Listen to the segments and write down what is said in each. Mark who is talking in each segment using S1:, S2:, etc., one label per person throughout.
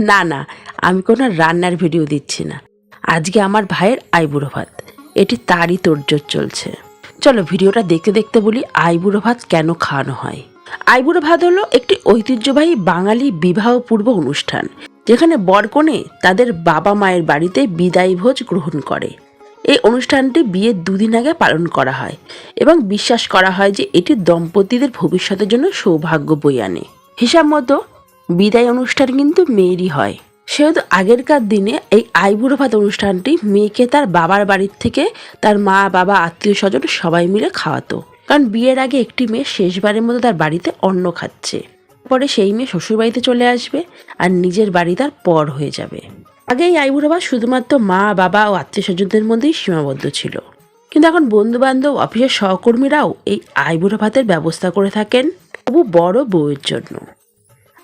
S1: না না, আমি কোনো রান্নার ভিডিও দিচ্ছি না। আজকে আমার ভাইয়ের আইবুড়ো ভাত, এটি তারই তোড়জোড় চলছে। চলো ভিডিওটা দেখতে দেখতে বলি আইবুড়ো ভাত কেন খাওয়ানো হয়। আইবুড়ো ভাত হলো একটি ঐতিহ্যবাহী বাঙালি বিবাহ পূর্ব অনুষ্ঠান, যেখানে বরকনে তাদের বাবা মায়ের বাড়িতে বিদায় ভোজ গ্রহণ করে। এই অনুষ্ঠানটি বিয়ের 2 দিন আগে পালন করা হয় এবং বিশ্বাস করা হয় যে এটি দম্পতিদের ভবিষ্যতের জন্য সৌভাগ্য বয়ে আনে। হিসাব মতো বিদায় অনুষ্ঠান কিন্তু মেয়েরই হয়, সেহেতু আগেরকার দিনে এই আইবুড়ো ভাত অনুষ্ঠানটি মেয়েকে তার বাবার বাড়ির থেকে তার মা বাবা আত্মীয় স্বজন সবাই মিলে খাওয়াতো। কারণ বিয়ের আগে একটি মেয়ে শেষবারের মতো তার বাড়িতে অন্ন খাচ্ছে, পরে সেই মেয়ে শ্বশুর বাড়িতে চলে আসবে আর নিজের বাড়ি তার পর হয়ে যাবে। আগে এই আইবুড়ো ভাত শুধুমাত্র মা বাবা ও আত্মীয় স্বজনদের মধ্যেই সীমাবদ্ধ ছিল, কিন্তু এখন বন্ধু বান্ধব অফিসের সহকর্মীরাও এই আইবুড়ো ভাতের ব্যবস্থা করে থাকেন হবু বড় বউয়ের জন্য।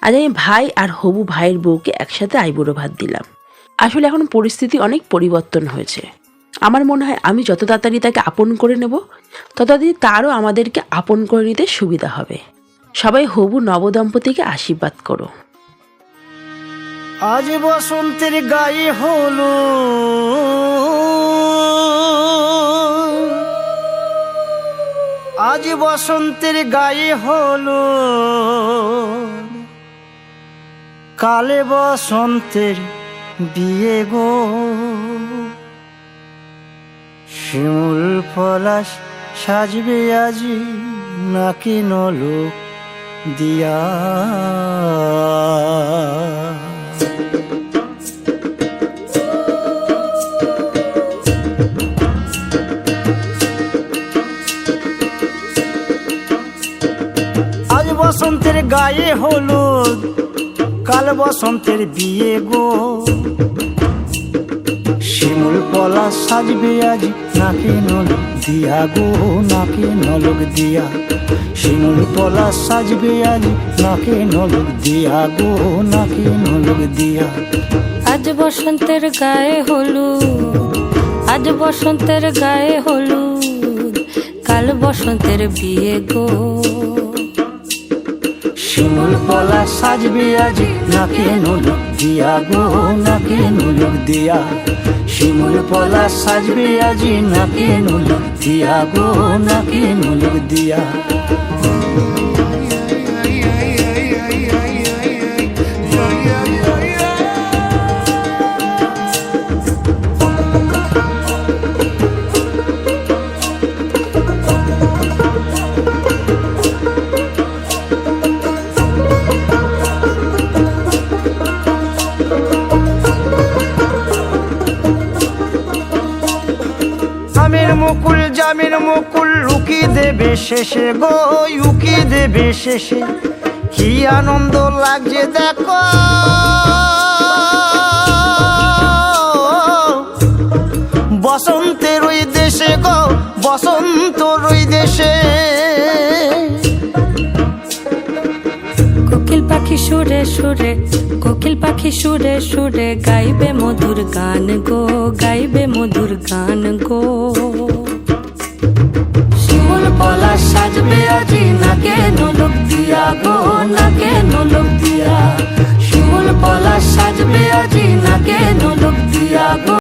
S1: আজ আমি ভাই আর হবু ভাইয়ের বউকে একসাথে আইবুড়ো ভাত দিলাম। আসলে এখন পরিস্থিতি অনেক পরিবর্তন হয়েছে। আমার মনে হয় আমি যত তাড়াতাড়ি তাকে আপন করে নেব, তত তাড়াতাড়ি তারও আমাদেরকে আপন করে নিতে সুবিধা হবে। সবাই হবু নবদম্পতিকে আশীর্বাদ করো।
S2: আজ বসন্তের গায়ে হলো আজ বসন্তের গায়ে হলো কালে বসন্তের বিয়ে গো। শিমুল পলাশ সাজবে আজি নাকি নলোক দিয়া। আজ বসন্তের গায়ে হলুদ কাল বসন্তের বিয়ে গো। শিমুল পলাশ সাজবে আজ নাকি নলোক দিয়া গো, নাকি নলোক দিয়া। শিমুল পলাশ সাজবে আজ নাকি নলোক দিয়া গো, নাকি নলোক দিয়া।
S3: আজ বসন্তের গায়ে হলুদ আজ বসন্তের গায়ে হলুদ কাল বসন্তের বিয়ে গো।
S2: শিমুল পলাশ সাজবে আজ নাকি নলোক দিয়া গো, নাকি নলোক দিয়া। শিমুল পলাশ সাজবে আজ নাকি নলোক দিয়া গো, নাকি নলোক দিয়া। আমের মুকুল জামের মুকুল লুকি দেবে শেষে গো, উকি দেবে শেষে। কি আনন্দ লাগছে দেখো বসন্তের ওই দেশে গো, বসন্তর ওই দেশে।
S3: কোকিল পাখি সুরে সুরে কোকিল পাখি সুরে সুরে গাইবে মধুর গান গো, গাইবে মধুর গান গো।